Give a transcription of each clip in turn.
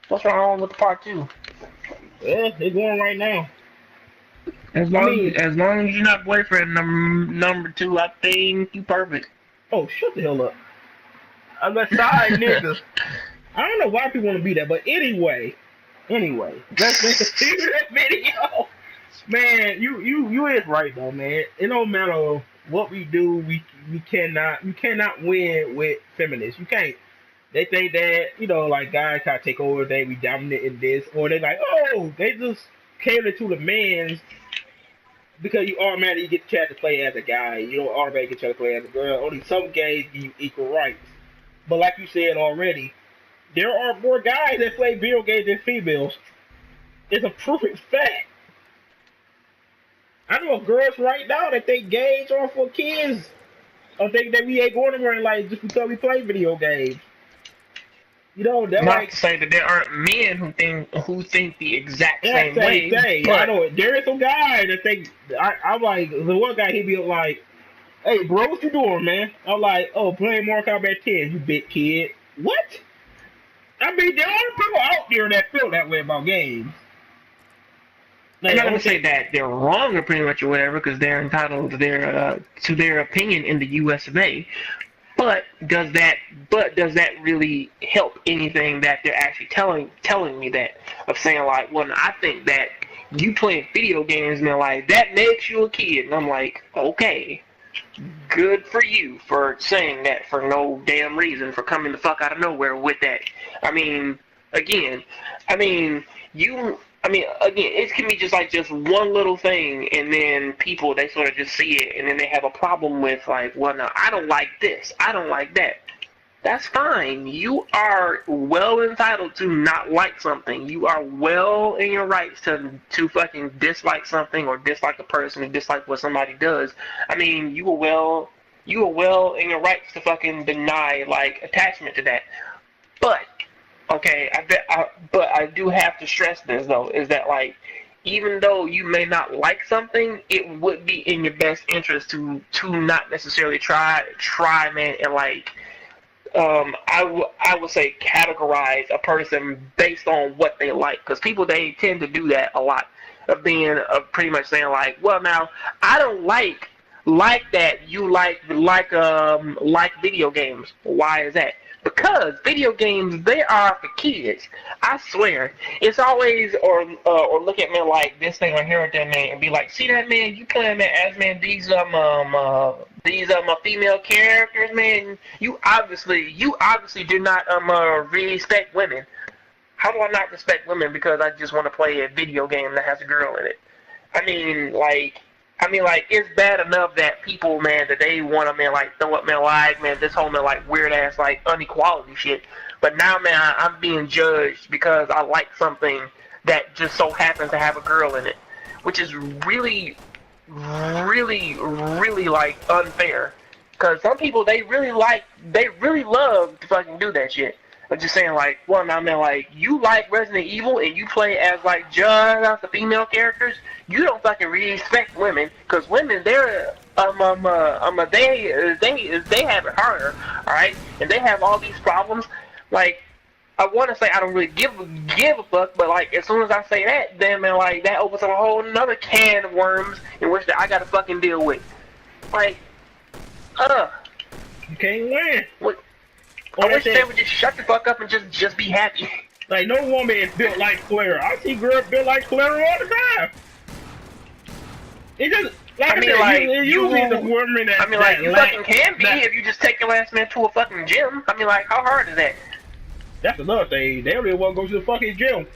What's wrong with the part 2? Yeah, it's going right now. As long as you're not boyfriend number 2, I think you perfect. Oh, shut the hell up. I'm a side nigga. I don't know why people want to be that, but anyway, let's continue that video. Man, you is right though, man. It don't matter what we do, we cannot win with feminists. You can't. They think that, like guys try to take over, they be dominant in this, or they like, oh, they just cater to the men's because you automatically get the chance to play as a guy. You don't automatically get the chance to play as a girl. Only some gays give you equal rights. But like you said already, there are more guys that play video games than females. It's a proven fact. I know girls right now that think games are for kids, or think that we ain't going anywhere in life just because we play video games. They're not like to say that there aren't men who think the exact same way. But I know there is some guy that think. I'm like the one guy. He be like, "Hey, bro, what you doing, man?" I'm like, "Oh, playing Mortal Kombat 10, you big kid." What? I mean, there are people out there that feel that way about games. I'm not gonna say that they're wrong or pretty much or whatever, because they're entitled to their opinion in the U.S. of A. But does that really help anything that they're actually telling me that of saying like, well, I think that you playing video games and they're like that makes you a kid, and I'm like, okay, good for you for saying that for no damn reason, for coming the fuck out of nowhere with that. I mean, again, it can be just one little thing, and then people, they sort of just see it, and then they have a problem with, like, well, no, I don't like this, I don't like that. That's fine. You are well entitled to not like something. You are well in your rights to fucking dislike something, or dislike a person, or dislike what somebody does. I mean, you are well in your rights to fucking deny, like, attachment to that. But okay, but I do have to stress this though, is that like, even though you may not like something, it would be in your best interest to not necessarily try, man, and like, I would say categorize a person based on what they like, because people, they tend to do that a lot, of being pretty much saying like, well, now I don't like that you like video games. Why is that? Because video games, they are for kids. I swear. It's always, or look at me like this thing or hear that man and be like, see that, man, you playing that as, man, these female characters, man, you obviously do not respect women. How do I not respect women because I just want to play a video game that has a girl in it? I mean, like, it's bad enough that people, man, that they want to, man, like, throw up, man, like, man, this whole, man, like, weird-ass, like, inequality shit. But now, man, I'm being judged because I like something that just so happens to have a girl in it, which is really, really, really, like, unfair. Because some people, they really love to fucking do that shit. I'm just saying, like, well, now, man, like, you like Resident Evil and you play as, like, just the female characters, you don't fucking respect women, because women, they're, they have it harder, alright? And they have all these problems. Like, I want to say I don't really give a fuck, but, like, as soon as I say that, then, man, like, that opens up a whole another can of worms in which I gotta fucking deal with. Like, you can't win. What? I wish they would just shut the fuck up and just be happy. Like, no woman is built like Clara. I see girls built like Clara all the time. It just, like, usually the woman that, you fucking can be if you just take your last man to a fucking gym. I mean, like, how hard is that? That's another thing. They don't even want to go to the fucking gym.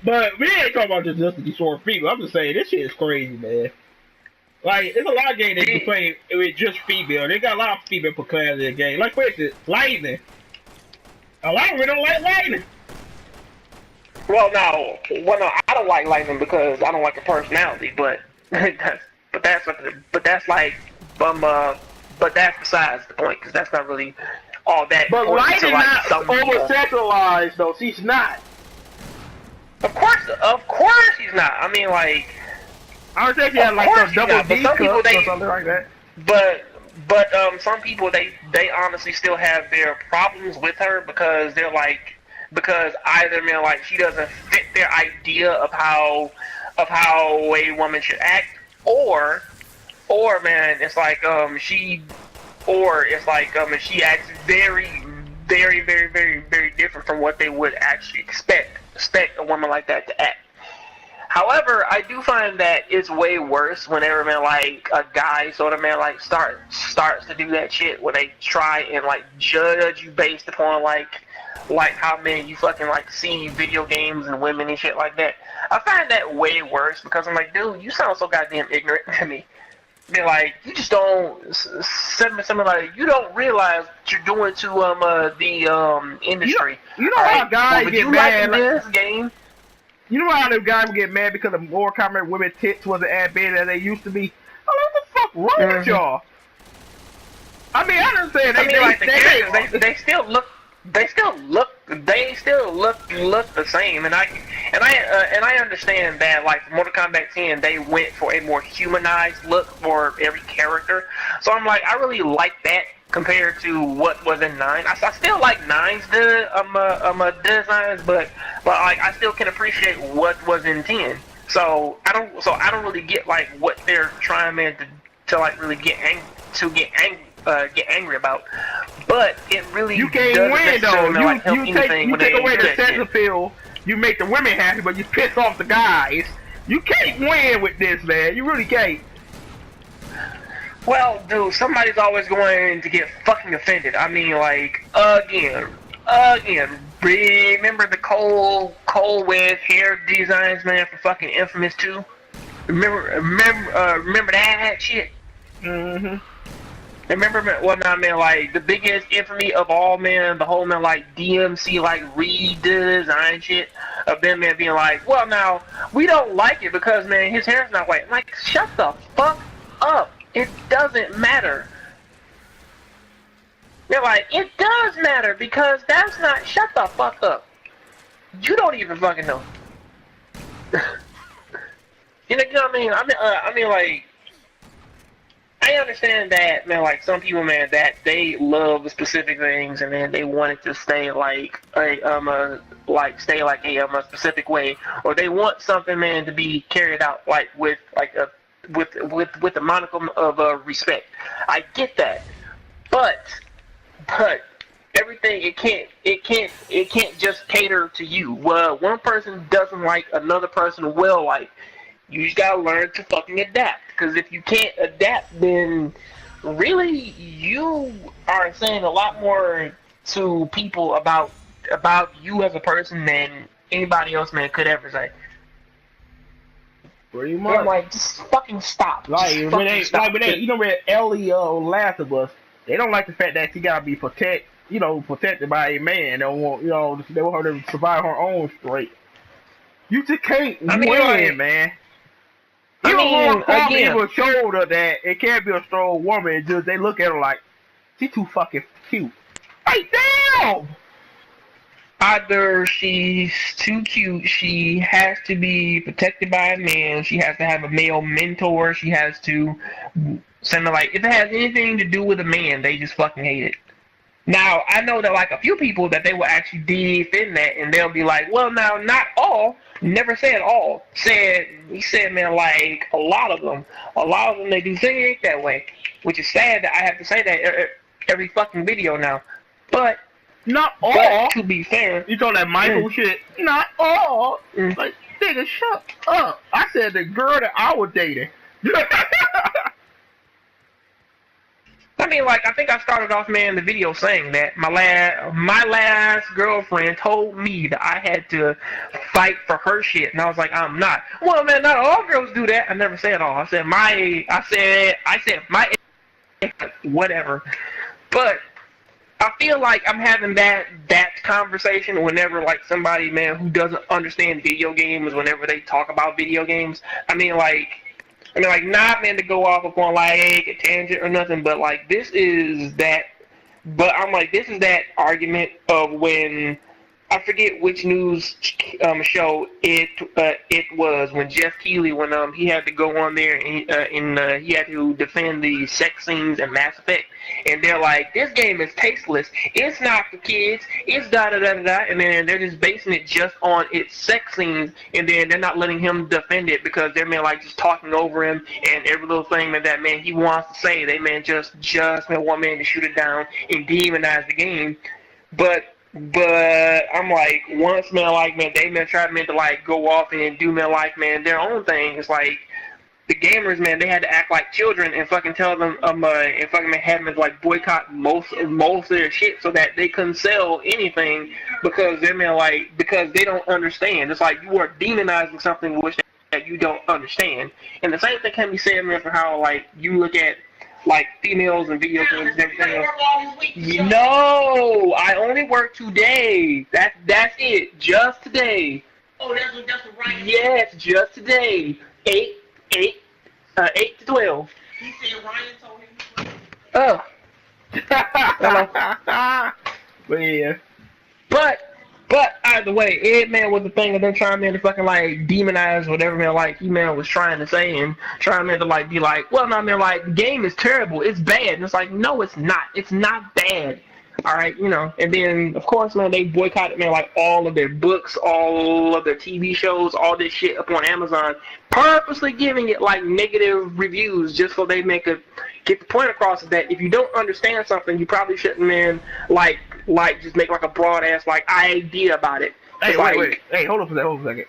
But we ain't talking about just these sort of people. I'm just saying, this shit is crazy, man. Like, there's a lot of games that you play with just female. They got a lot of female per class in the game. Like, for instance, Lightning. A lot of them don't like Lightning. Well, no, I don't like Lightning because I don't like her personality. But that's besides the point, because that's not really all that. But Lightning not over-sexualized, though. She's not. Of course she's not. I mean, like, I would say she had like some double D cups or something like that. But some people, they honestly still have their problems with her because they're like, because either, man, like, she doesn't fit their idea of how a woman should act, or man, it's like she acts very, very, very, very, very different from what they would actually expect a woman like that to act. However, I do find that it's way worse whenever, man, like, a guy sort of, man, like, starts to do that shit when they try and, like, judge you based upon, like how, man, you fucking, like, see video games and women and shit like that. I find that way worse because I'm like, dude, you sound so goddamn ignorant to me. I mean, like, you just don't, something like, you don't realize what you're doing to the industry. You know how guys well, get mad like this game? You know how them guys would get mad because of more common women's tits wasn't as big as they used to be? Oh, what the fuck wrong with y'all? I mean, I understand. They still look the same, and I understand that, like, for Mortal Kombat 10, they went for a more humanized look for every character. So I'm like, I really like that compared to what was in 9. I still like 9's designs, but like, I still can appreciate what was in 10. So I don't really get, like, what they're trying, man, to like really get angry about. But it really, you can't win though. You take away the sex appeal. You make the women happy, but you piss off the guys. You can't win with this, man. You really can't. Well, dude, somebody's always going to get fucking offended. I mean, like, again. Remember the Cole with hair designs, man, for fucking Infamous 2? Remember that shit? Mm-hmm. Remember, well, now, man, like, the biggest infamy of all, man, the whole, man, like, DMC, like, redesign shit of them, man, being like, well, now, we don't like it because, man, his hair's not white. I'm like, shut the fuck up. It doesn't matter. They're like, it does matter because that's not, shut the fuck up. You don't even fucking know. You know what I mean? I mean, like, I understand that, man, like, some people, man, that they love specific things and, man, they want it to stay like a specific way, or they want something, man, to be carried out, like, with the monicum of respect. I get that, but everything, it can't just cater to you. Well, one person doesn't like, another person will like. You just gotta learn to fucking adapt. Because if you can't adapt, then really you are saying a lot more to people about you as a person than anybody else, man, could ever say. Pretty much. I'm like, just fucking stop. Like, you know, with Ellie Last of Us, they don't like the fact that she gotta be protected by a man. They don't want, they want her to survive her own straight. You just can't win, man. People showed her that it can't be a strong woman. Just they look at her like she's too fucking cute. Hey, damn! Either she's too cute, she has to be protected by a man, she has to have a male mentor, she has to something like, if it has anything to do with a man, they just fucking hate it. Now, I know that, like, a few people that they will actually defend that, and they'll be like, well, now, not all, never said all, he said, man, like, a lot of them, they do think that way, which is sad that I have to say that every fucking video now, but, not all, but to be fair, you told that Michael shit, not all, like, nigga, shut up, I said the girl that I was dating. I mean, like, I think I started off, man, the video saying that my last girlfriend told me that I had to fight for her shit, and I was like, I'm not. Well, man, not all girls do that. I never said all. I said my whatever. But I feel like I'm having that conversation whenever, like, somebody, man, who doesn't understand video games, whenever they talk about video games. I mean, not, man, to go off upon, like, a tangent or nothing, but, like, this is that argument of when I forget which news show it was when Jeff Keighley when he had to go on there and he had to defend the sex scenes in Mass Effect, and they're like, this game is tasteless, it's not for kids, it's da da da da da, and then they're just basing it just on its sex scenes, and then they're not letting him defend it because they're man like just talking over him and every little thing that man he wants to say, they man just man want man to shoot it down and demonize the game, but I'm like, once man like man they man try to like go off and do man like man their own thing. It's like the gamers man they had to act like children and fucking tell them and fucking have them like boycott most of their shit so that they couldn't sell anything because they're man like because they don't understand. It's like you are demonizing something which that you don't understand. And the same thing can be said man for how like you look at like females and video games and everything else. No, I only work today. That's it. Just today. Oh, that's what Ryan. Yes, just today. 8 to 12. He said Ryan told him. Hello. But yeah. But either way, it man was the thing that they're trying man to fucking like demonize whatever man like he man was trying to say and trying man to like be like, well no man like the game is terrible, it's bad. And it's like, no it's not. It's not bad. Alright, you know, and then of course man they boycotted man like all of their books, all of their TV shows, all this shit up on Amazon, purposely giving it like negative reviews just so they make a get the point across that if you don't understand something you probably shouldn't man like just make like a broad ass like idea about it. Hey, like, wait. Hey, hold on for a second.